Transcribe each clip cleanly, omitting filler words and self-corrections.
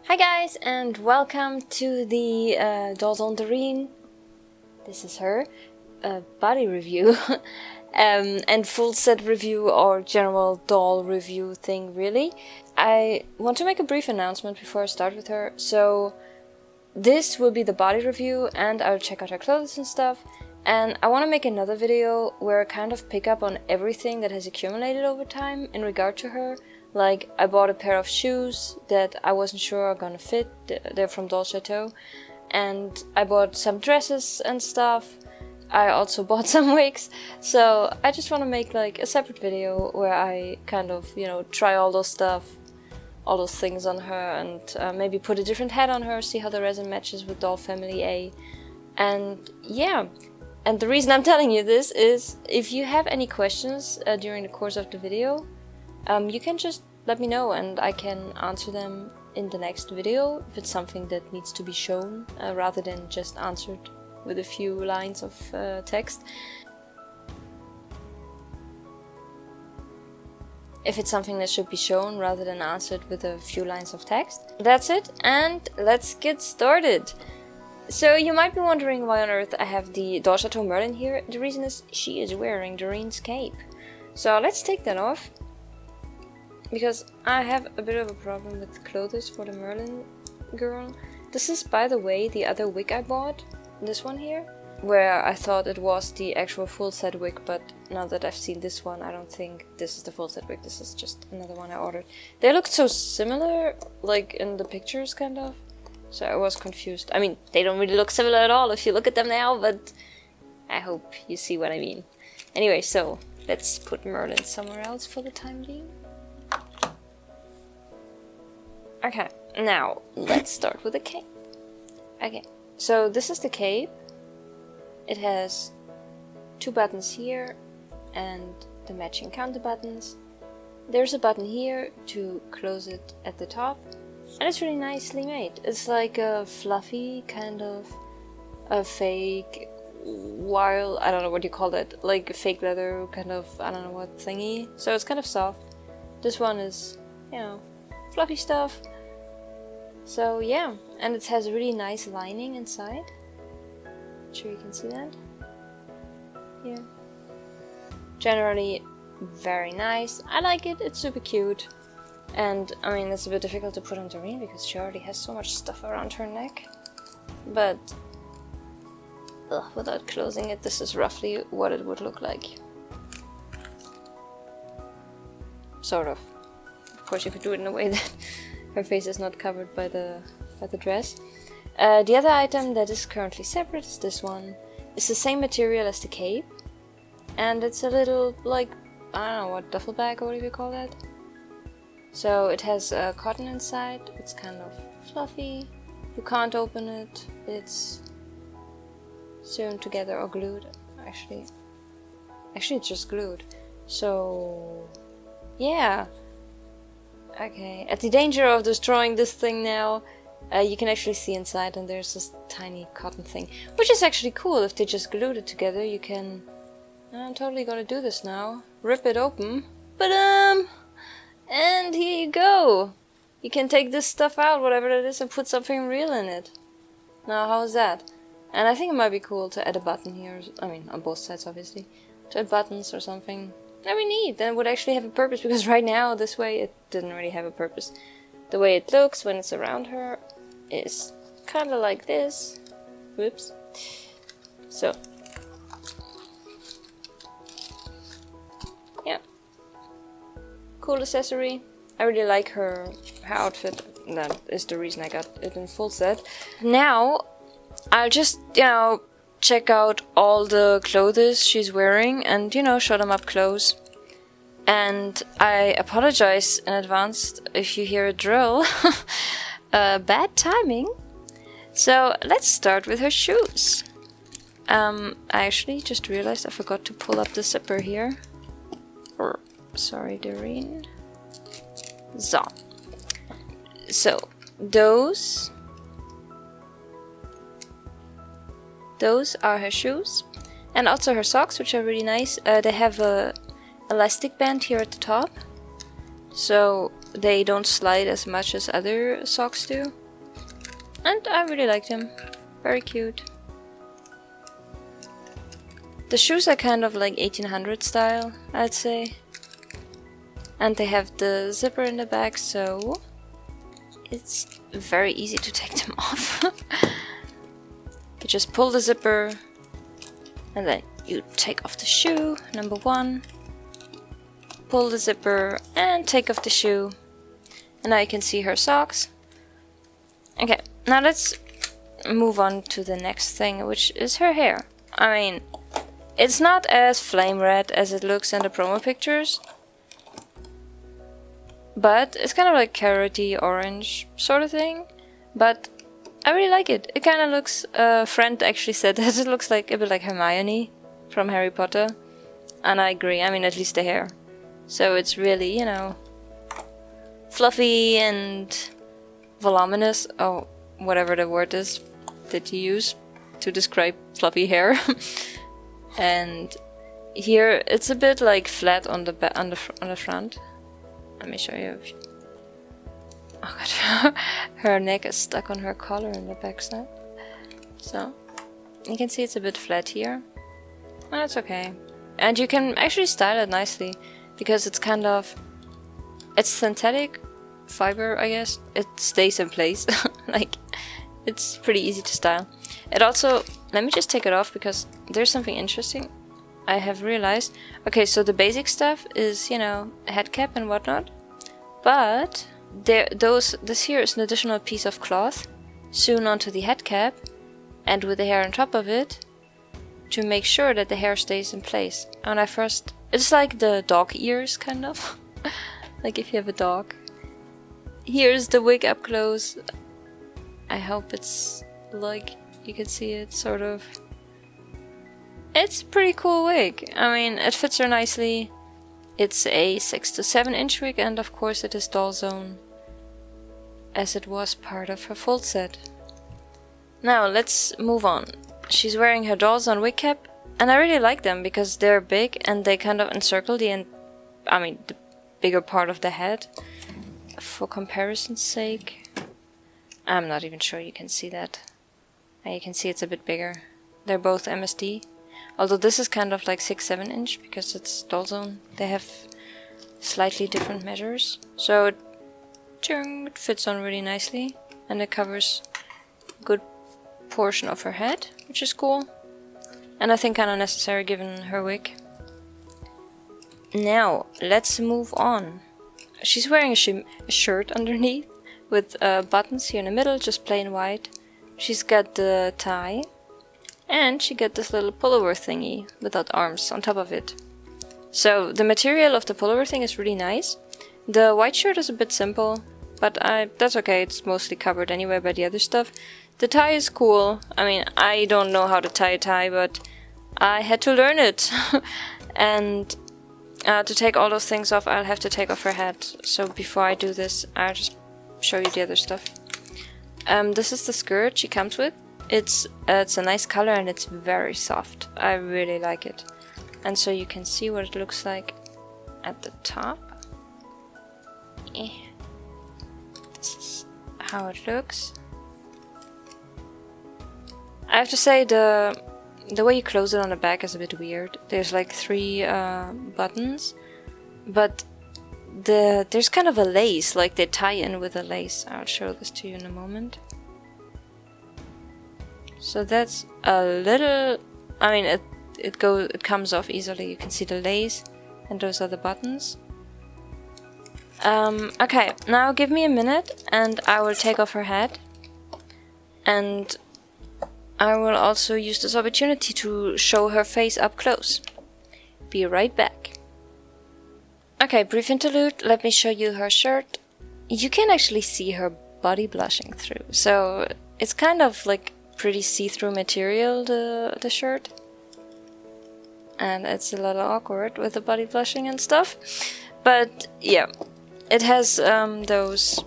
Hi guys, and welcome to the Dollzone Doreen, this is her, body review, and full set review or general doll review thing really. I want to make a brief announcement before I start with her. So this will be the body review and I'll check out her clothes and stuff. And I want to make another video where I kind of pick up on everything that has accumulated over time in regard to her. Like, I bought a pair of shoes that I wasn't sure are gonna fit, they're from Doll Chateau, and I bought some dresses and stuff. I also bought some wigs, so I just want to make like a separate video where I kind of, you know, try all those things on her, and maybe put a different hat on her, see how the resin matches with Doll Family A, and yeah. And the reason I'm telling you this is, if you have any questions during the course of the video, you can just let me know and I can answer them in the next video if it's something that needs to be shown rather than just answered with a few lines of text. If it's something that should be shown rather than answered with a few lines of text. That's it, and let's get started. So you might be wondering why on earth I have the Doll Chateau Merlin here. The reason is she is wearing Doreen's cape. So let's take that off, because I have a bit of a problem with clothes for the Merlin girl. This is, by the way, the other wig I bought, this one here, where I thought it was the actual full set wig, but now that I've seen this one, I don't think this is the full set wig, this is just another one I ordered. They looked so similar, like in the pictures kind of, so I was confused. I mean, they don't really look similar at all if you look at them now, but I hope you see what I mean. Anyway, so let's put Merlin somewhere else for the time being. Okay, now let's start with the cape. Okay, so this is the cape. It has two buttons here and the matching counter buttons. There's a button here to close it at the top, and it's really nicely made. It's like a fluffy kind of a fake wild, I don't know what you call it, like a fake leather kind of, I don't know what thingy. So it's kind of soft. This one is, you know, fluffy stuff. So yeah, and it has a really nice lining inside. Not sure you can see that. Yeah. Generally very nice. I like it, it's super cute. And I mean, it's a bit difficult to put on Doreen because she already has so much stuff around her neck. But without closing it, this is roughly what it would look like. Sort of. Of course, you could do it in a way that her face is not covered by the dress. The other item that is currently separate is this one. It's the same material as the cape, and it's a little, like, I don't know what, duffel bag or whatever you call that. So it has cotton inside. It's kind of fluffy. You can't open it. It's sewn together or glued. Actually it's just glued. So yeah. Okay, at the danger of destroying this thing now, you can actually see inside, and there's this tiny cotton thing, which is actually cool. If they just glued it together, you can... I'm totally gonna do this now. Rip it open. And here you go! You can take this stuff out, whatever it is, and put something real in it. Now, how is that? And I think it might be cool to add a button here, I mean, on both sides obviously, to add buttons or something. Very neat, then it would actually have a purpose, because right now, this way, it didn't really have a purpose. The way it looks when it's around her is kind of like this. Whoops. So. Yeah. Cool accessory. I really like her outfit. That is the reason I got it in full set. Now, I'll just, you know, check out all the clothes she's wearing and, you know, show them up close. And I apologize in advance if you hear a drill. Bad timing. So let's start with her shoes. I actually just realized I forgot to pull up the zipper here. Sorry, Doreen. So those are her shoes, and also her socks, which are really nice. They have a elastic band here at the top, so they don't slide as much as other socks do. and I really liked him. Very cute. The shoes are kind of like 1800 style, I'd say. And they have the zipper in the back, so it's very easy to take them off. You just pull the zipper, and then you take off the shoe, number 1. Pull the zipper, and take off the shoe. And now you can see her socks. Okay, now let's move on to the next thing, which is her hair. I mean, it's not as flame red as it looks in the promo pictures, but it's kind of like carroty orange sort of thing. But I really like it. It kind of looks, a friend actually said that it looks like a bit like Hermione from Harry Potter. And I agree, I mean at least the hair. So it's really, you know, fluffy and voluminous, or whatever the word is that you use to describe fluffy hair. And here it's a bit like flat on the front. Let me show you. Oh god, her neck is stuck on her collar in the back side. So you can see it's a bit flat here. And that's okay. And you can actually style it nicely because it's kind of, it's synthetic fiber, I guess. It stays in place. Like, it's pretty easy to style. It also, let me just take it off because there's something interesting I have realized. Okay, so the basic stuff is, you know, a head cap and whatnot. But this here is an additional piece of cloth sewn onto the head cap and with the hair on top of it to make sure that the hair stays in place. And it's like the dog ears, kind of. Like if you have a dog. Here's the wig up close. I hope it's like you can see it sort of. It's a pretty cool wig. I mean, it fits her nicely. It's a 6 to 7 inch wig, and of course it is Dollzone, as it was part of her full set. Now let's move on. She's wearing her Dollzone wig cap, and I really like them because they're big and they kind of encircle the bigger part of the head. For comparison's sake, I'm not even sure you can see that. And you can see it's a bit bigger. They're both MSD. Although this is kind of like 6-7 inch because it's Dollzone. They have slightly different measures. So it fits on really nicely. And it covers a good portion of her head, which is cool. And I think kind of necessary given her wig. Now, let's move on. She's wearing a shirt underneath with buttons here in the middle, just plain white. She's got the tie. And she got this little pullover thingy without arms on top of it. So the material of the pullover thing is really nice. The white shirt is a bit simple, but that's okay, it's mostly covered anyway by the other stuff. The tie is cool. I mean, I don't know how to tie a tie, but I had to learn it. And to take all those things off, I'll have to take off her head. So before I do this, I'll just show you the other stuff. This is the skirt she comes with. It's a nice color and it's very soft. I really like it. And so you can see what it looks like at the top. This is how it looks. I have to say the way you close it on the back is a bit weird. There's like 3 buttons, but there's kind of a lace, like they tie in with a lace. I'll show this to you in a moment. So that's a little, I mean, it comes off easily. You can see the lace, and those are the buttons. Okay, now give me a minute, and I will take off her head, and I will also use this opportunity to show her face up close. Be right back. Okay, brief interlude. Let me show you her shirt. You can actually see her body blushing through, so it's kind of like pretty see-through material, the shirt, and it's a little awkward with the body blushing and stuff, but yeah, it has those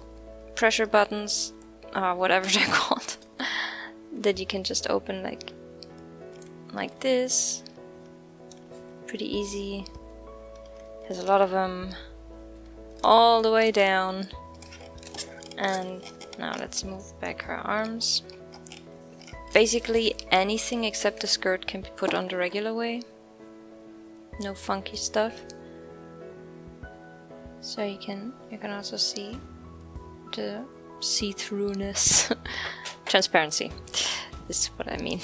pressure buttons, whatever they're called, that you can just open like this, pretty easy. Has a lot of them all the way down, and Now let's move back her arms. Basically anything except the skirt can be put on the regular way. No funky stuff. So you can also see the see-throughness. Transparency. This is what I mean.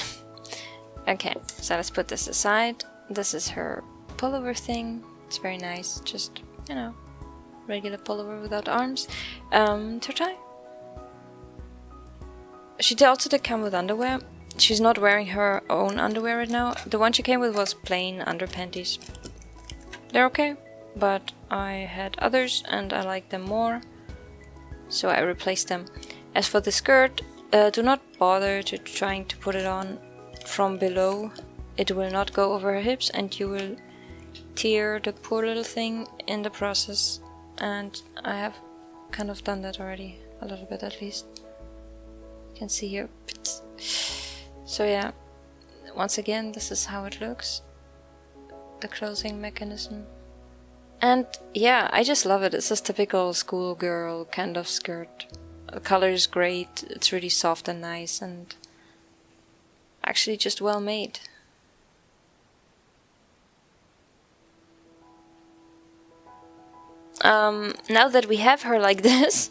Okay, so let's put this aside. This is her pullover thing. It's very nice. Just, you know, regular pullover without arms. To tie. She also did come with underwear. She's not wearing her own underwear right now. The one she came with was plain underpanties. They're okay, but I had others and I like them more, so I replaced them. As for the skirt, do not bother trying to put it on from below. It will not go over her hips and you will tear the poor little thing in the process. And I have kind of done that already, a little bit at least. You can see here. So yeah, once again, this is how it looks. The closing mechanism. And yeah, I just love it. It's this typical schoolgirl kind of skirt. The color is great. It's really soft and nice and actually just well made. Now that we have her like this,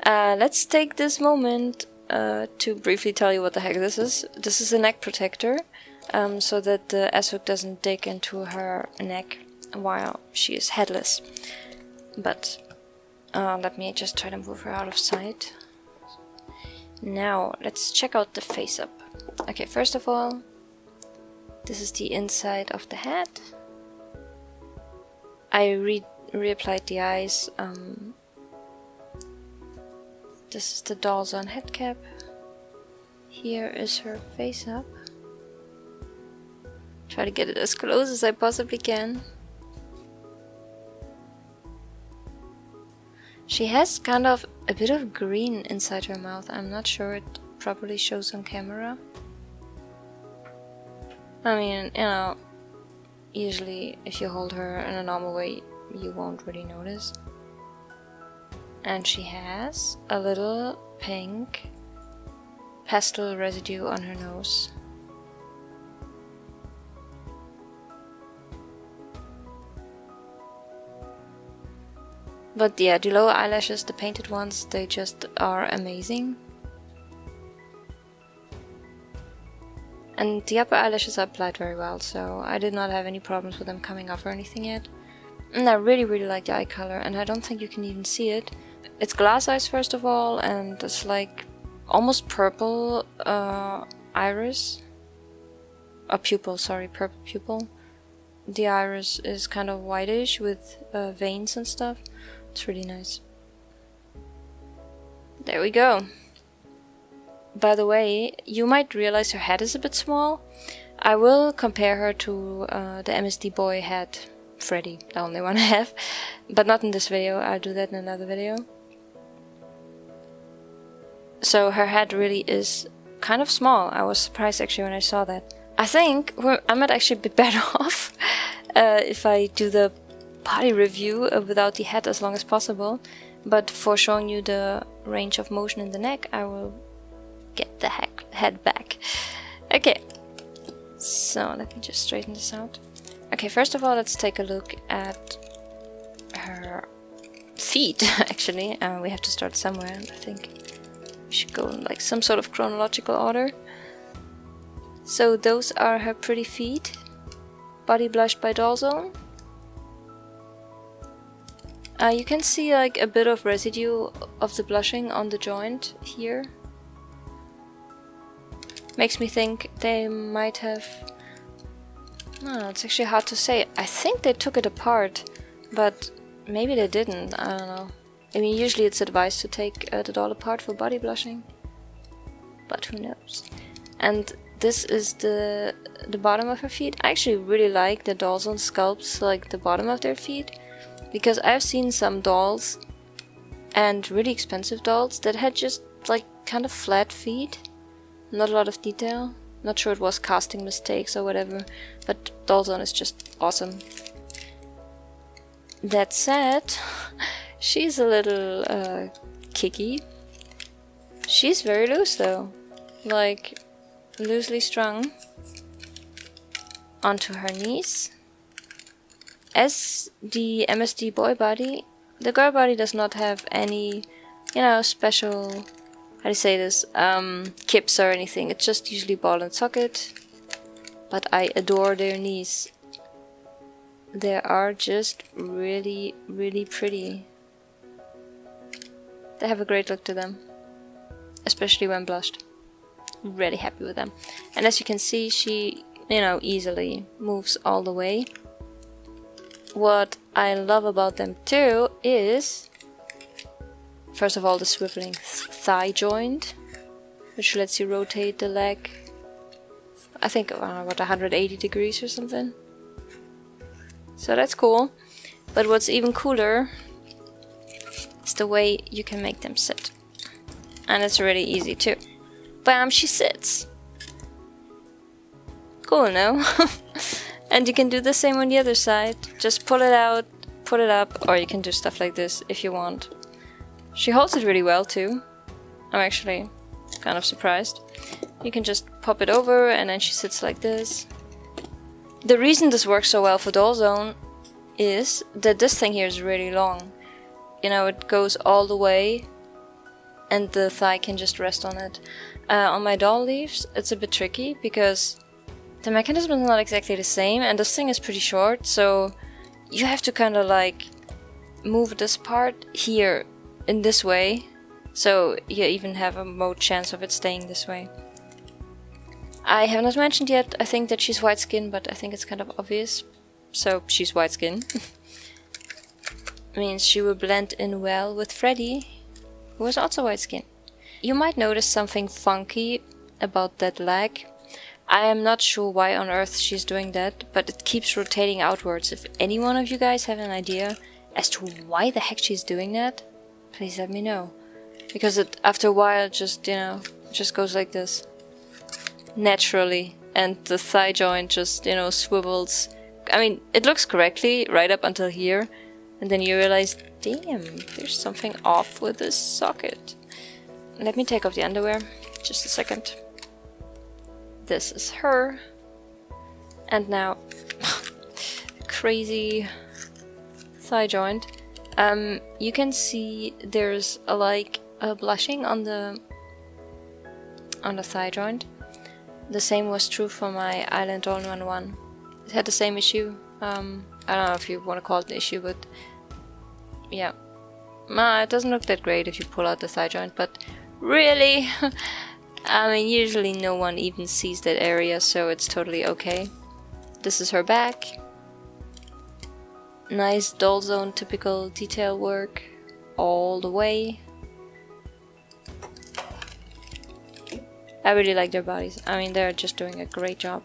let's take this moment to briefly tell you what the heck this is. This is a neck protector, so that the S-hook doesn't dig into her neck while she is headless. But let me just try to move her out of sight. Now let's check out the face up. Okay, first of all, this is the inside of the head. I reapplied the eyes. This is the Dollzone head cap. Here is her face up. Try to get it as close as I possibly can. She has kind of a bit of green inside her mouth. I'm not sure it properly shows on camera. I mean, you know, usually if you hold her in a normal way, you won't really notice. And she has a little pink pastel residue on her nose. But yeah, the lower eyelashes, the painted ones, they just are amazing. And the upper eyelashes are applied very well, so I did not have any problems with them coming off or anything yet. And I really like the eye color, and I don't think you can even see it. It's glass eyes first of all, and it's like almost purple iris. A pupil, sorry, purple pupil. The iris is kind of whitish with veins and stuff. It's really nice. There we go. By the way, you might realize her head is a bit small. I will compare her to the MSD boy head, Freddy, the only one I have. But not in this video, I'll do that in another video. So her head really is kind of small. I was surprised actually when I saw that. I think I might actually be better off if I do the body review without the head as long as possible. But for showing you the range of motion in the neck, I will get the head back. Okay, so let me just straighten this out. Okay, first of all, let's take a look at her feet. Actually, we have to start somewhere. I think we should go in like some sort of chronological order. So those are her pretty feet, body blushed by Dollzone. You can see like a bit of residue of the blushing on the joint here. Makes me think they might have... No, it's actually hard to say. I think they took it apart, but maybe they didn't. I don't know. I mean, usually it's advised to take the doll apart for body blushing, but who knows. And this is the bottom of her feet. I actually really like the Dollzone sculpts, like the bottom of their feet, because I've seen some dolls, and really expensive dolls, that had just like kind of flat feet. Not a lot of detail. Not sure it was casting mistakes or whatever, but Dollzone is just awesome. That said, she's a little kicky. She's very loose though, like loosely strung onto her knees. As the MSD boy body, the girl body does not have any, you know, special, how do you say this, kips or anything. It's just usually ball and socket. But I adore their knees. They are just really, really pretty. They have a great look to them, especially when blushed. Really happy with them. And as you can see, she, you know, easily moves all the way. What I love about them too is, first of all, the swiveling thigh joint, which lets you rotate the leg, I think, what, 180 degrees or something. So that's cool. But what's even cooler is the way you can make them sit. And it's really easy too. Bam, she sits. Cool, no? And you can do the same on the other side. Just pull it out, put it up, or you can do stuff like this if you want. She holds it really well too. I'm actually kind of surprised. You can just pop it over and then she sits like this. The reason this works so well for Dollzone is that this thing here is really long. You know, it goes all the way and the thigh can just rest on it. On my doll leaves, it's a bit tricky because the mechanism is not exactly the same and this thing is pretty short, so you have to kind of like move this part here in this way, so you even have a more chance of it staying this way. I have not mentioned yet, I think that she's white skinned, but I think it's kind of obvious. So she's white skinned. Means she will blend in well with Freddy, who is also white skinned. You might notice something funky about that leg. I am not sure why on earth she's doing that, but it keeps rotating outwards. If any one of you guys have an idea as to why the heck she's doing that, please let me know. Because it, after a while, just, you know, just goes like this. Naturally. And the thigh joint just, you know, swivels. I mean, it looks correctly right up until here. And then you realize, damn, there's something off with this socket. Let me take off the underwear. Just a second. This is her. And now, crazy thigh joint. You can see there's a blushing on the thigh joint. The same was true for my Island All-in-One one. It had the same issue. I don't know if you want to call it an issue, but yeah. It doesn't look that great if you pull out the thigh joint, but really, I mean, usually no one even sees that area, so it's totally okay. This is her back. Nice Dollzone typical detail work all the way. I really like their bodies. I mean, they're just doing a great job.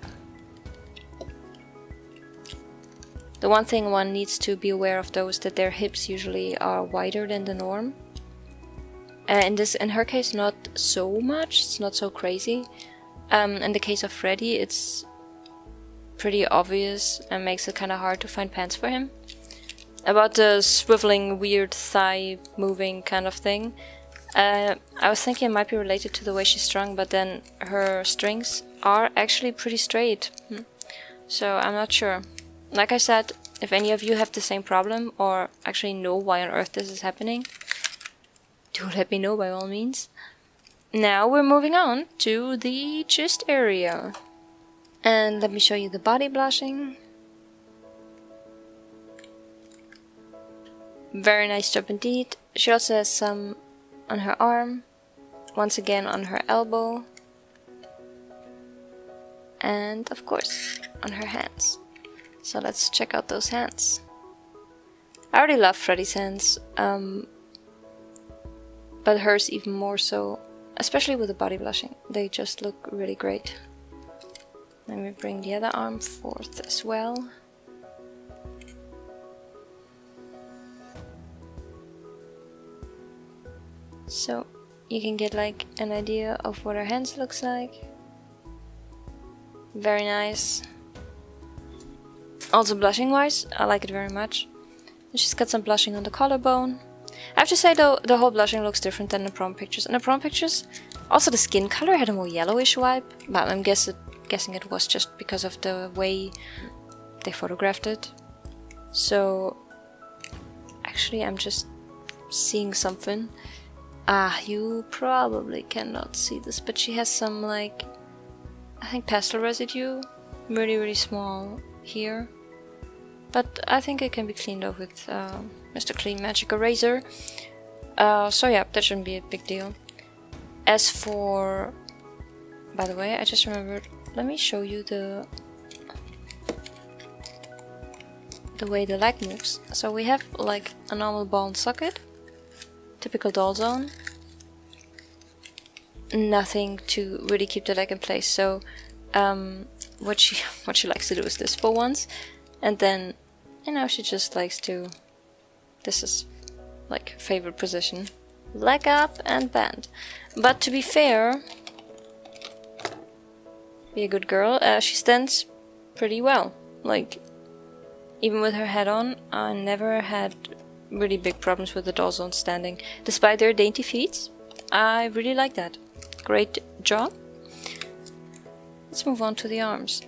The one thing one needs to be aware of though is that their hips usually are wider than the norm. In her case, not so much. It's not so crazy. In the case of Freddy, it's pretty obvious and makes it kind of hard to find pants for him. About the swiveling, weird thigh moving kind of thing. I was thinking it might be related to the way she's strung, but then her strings are actually pretty straight. So I'm not sure. Like I said, if any of you have the same problem or actually know why on earth this is happening, do let me know by all means. Now we're moving on to the chest area. And let me show you the body blushing. Very nice job indeed. She also has some on her arm, once again on her elbow, and of course on her hands. So let's check out those hands. I already love Freddy's hands, but hers even more so, especially with the body blushing. They just look really great. Let me bring the other arm forth as well. So you can get like an idea of what her hands looks like. Very nice. Also blushing wise, I like it very much. And she's got some blushing on the collarbone. I have to say though, the whole blushing looks different than the prom pictures. In the prom pictures, also the skin color had a more yellowish vibe, but I'm guessing it was just because of the way they photographed it. So, actually I'm just seeing something. Ah, you probably cannot see this, but she has some like, I think pastel residue, really really small here. But I think it can be cleaned up with Mr. Clean Magic Eraser. So yeah, that shouldn't be a big deal. As for... By the way, I just remembered, let me show you the way the leg moves. So we have like a normal ball and socket, typical Dollzone. Nothing to really keep the leg in place. So what she likes to do is this for once, and then, you know, she just likes to, this is like her favorite position, leg up and bend. But to be fair, be a good girl, she stands pretty well. Like, even with her head on, I never had really big problems with the Dollzone standing. Despite their dainty feet, I really like that. Great job. Let's move on to the arms.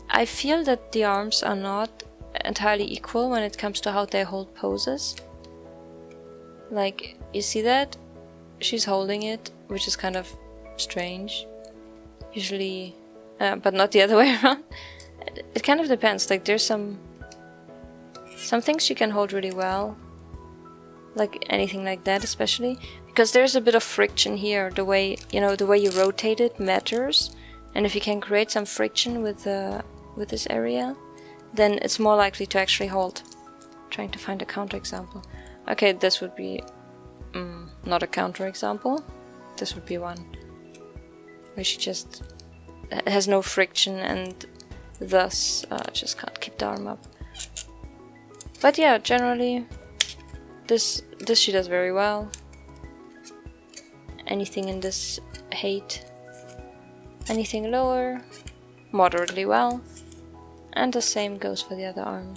I feel that the arms are not entirely equal when it comes to how they hold poses. Like, you see that? She's holding it, which is kind of strange. Usually, but not the other way around. It kind of depends. Like, there's some things she can hold really well. Like anything like that, especially. Because there's a bit of friction here. The way, you know, the way you rotate it matters. And if you can create some friction with this area, then it's more likely to actually hold. Trying to find a counterexample. Okay, this would be not a counterexample. This would be one where she just has no friction and thus just can't keep the arm up. But yeah, generally this she does very well. Anything in this height, anything lower, moderately well. And the same goes for the other arm.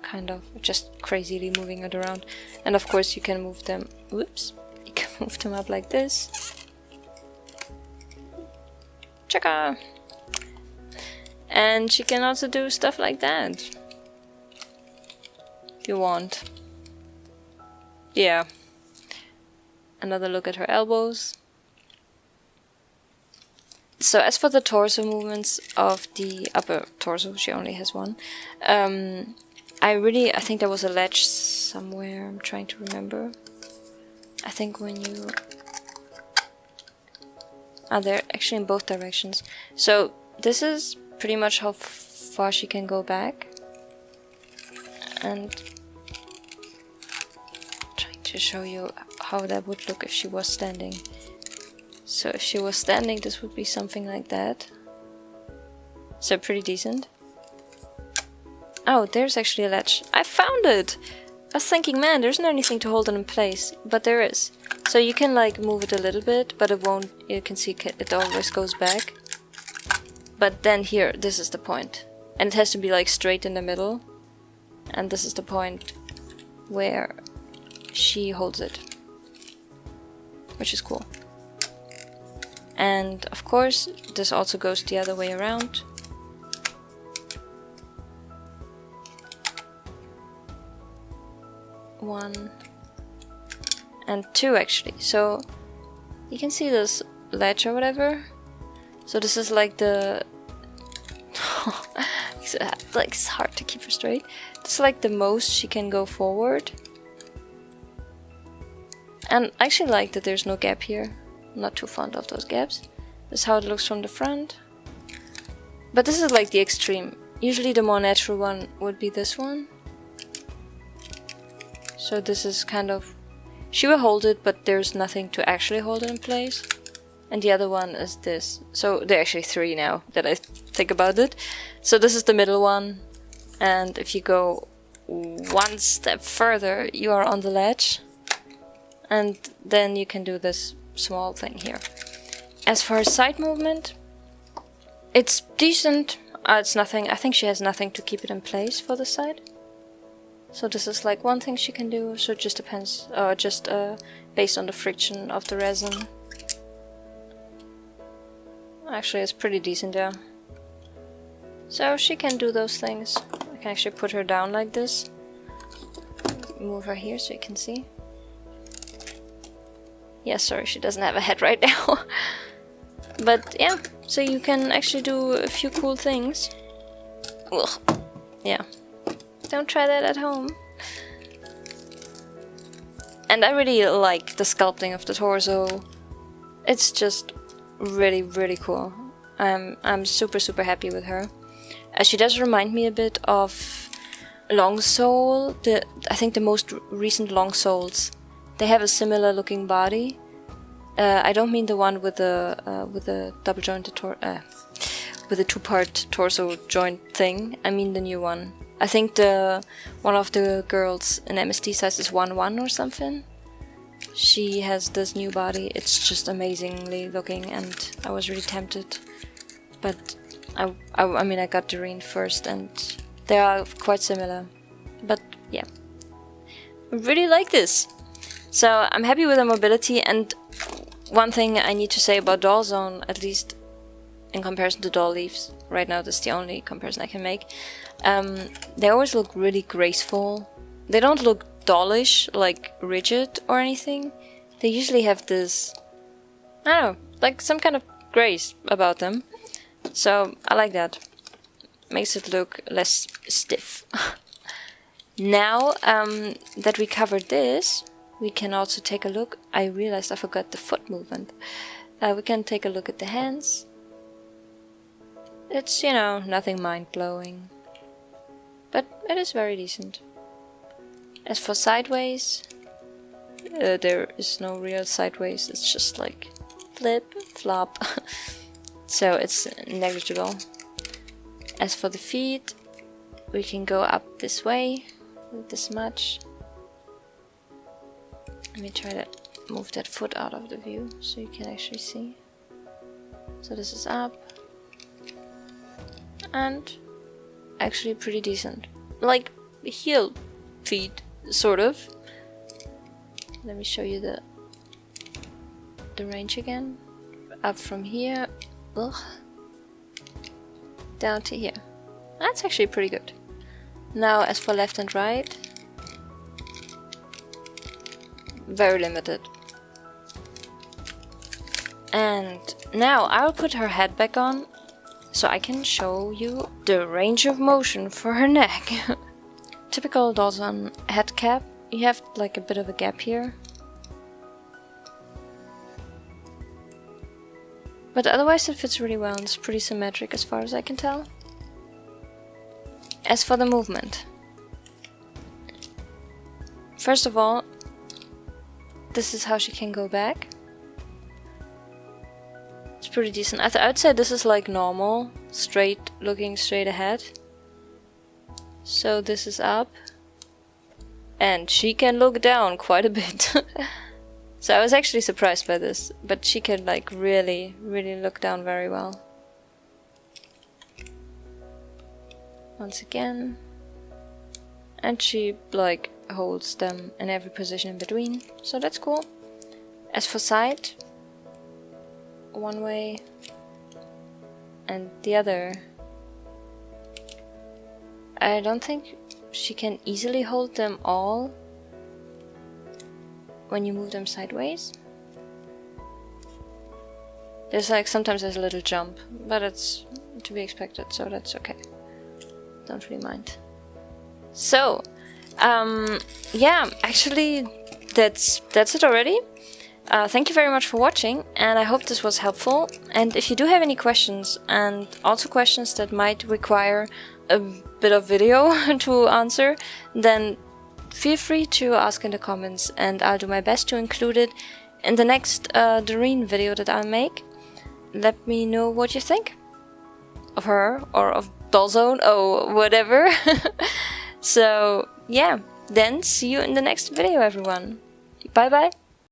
Kind of just crazily moving it around. And of course you can move them, whoops, you can move them up like this. Chaka! And she can also do stuff like that. If you want. Yeah. Another look at her elbows. So as for the torso movements of the upper torso, she only has one. I think there was a ledge somewhere, I'm trying to remember. I think when you... they're actually in both directions. So this is pretty much how far she can go back. And trying to show you how that would look if she was standing. So if she was standing, this would be something like that. So pretty decent. Oh, there's actually a ledge. I found it! I was thinking, man, there's not anything to hold it in place. But there is. So you can like move it a little bit, but it won't, you can see it always goes back. But then here, this is the point. And it has to be like straight in the middle. And this is the point where she holds it. Which is cool. And of course, this also goes the other way around. One and two actually. So you can see this ledge or whatever. So this is like the like it's hard to keep her straight. This is like the most she can go forward. And I actually like that there's no gap here. I'm not too fond of those gaps. This is how it looks from the front. But this is like the extreme. Usually the more natural one would be this one. So this is kind of... She will hold it, but there's nothing to actually hold it in place. And the other one is this. So there are actually three now that I think about it. So this is the middle one. And if you go one step further, you are on the ledge. And then you can do this small thing here. As for her side movement, it's decent. It's nothing. I think she has nothing to keep it in place for the side. So this is like one thing she can do, so it just depends, based on the friction of the resin. Actually, it's pretty decent, yeah. So she can do those things. I can actually put her down like this. Move her here so you can see. Yeah, sorry, she doesn't have a head right now. But yeah, so you can actually do a few cool things. Ugh. Yeah. Don't try that at home. And I really like the sculpting of the torso. It's just really, really cool. I'm super happy with her. She does remind me a bit of Longsole. I think the most recent Longsoles. They have a similar looking body. I don't mean the one with the double jointed with the two-part torso joint thing. I mean the new one. I think one of the girls in MSD size is 1-1 or something. She has this new body. It's just amazingly looking, and I was really tempted. But I mean, I got Doreen first, and they are quite similar. But yeah, I really like this. So I'm happy with the mobility. And one thing I need to say about Dollzone, at least in comparison to Doll Leaves, right now this is the only comparison I can make. They always look really graceful. They don't look dollish, like rigid or anything. They usually have this, I don't know, like some kind of grace about them. So I like that. Makes it look less stiff. Now that we covered this, we can also take a look. I realized I forgot the foot movement. We can take a look at the hands. It's, you know, nothing mind-blowing. But it is very decent. As for sideways, there is no real sideways. It's just like flip, flop. So it's negligible. As for the feet, we can go up this way, this much. Let me try to move that foot out of the view so you can actually see. So this is up. And actually pretty decent. Like heel feet, sort of. Let me show you the range again. Up from here, ugh, down to here. That's actually pretty good. Now as for left and right, very limited. And now I'll put her head back on so I can show you the range of motion for her neck. Typical Dollzone head cap. You have like a bit of a gap here. But otherwise it fits really well and it's pretty symmetric as far as I can tell. As for the movement. First of all, this is how she can go back. It's pretty decent. I'd say this is like normal, straight, looking straight ahead. So this is up. And she can look down quite a bit. So I was actually surprised by this, but she can like really look down very well. Once again. And she like holds them in every position in between, so that's cool. As for side, one way and the other. I don't think she can easily hold them all when you move them sideways. There's like sometimes there's a little jump, but it's to be expected, so that's okay. Don't really mind. So yeah, actually that's it already. Thank you very much for watching, and I hope this was helpful. And if you do have any questions, and also questions that might require a bit of video to answer, then feel free to ask in the comments, and I'll do my best to include it in the next Doreen video that I'll make. Let me know what you think of her, or of Dollzone, or whatever. So yeah, then see you in the next video, everyone. Bye bye.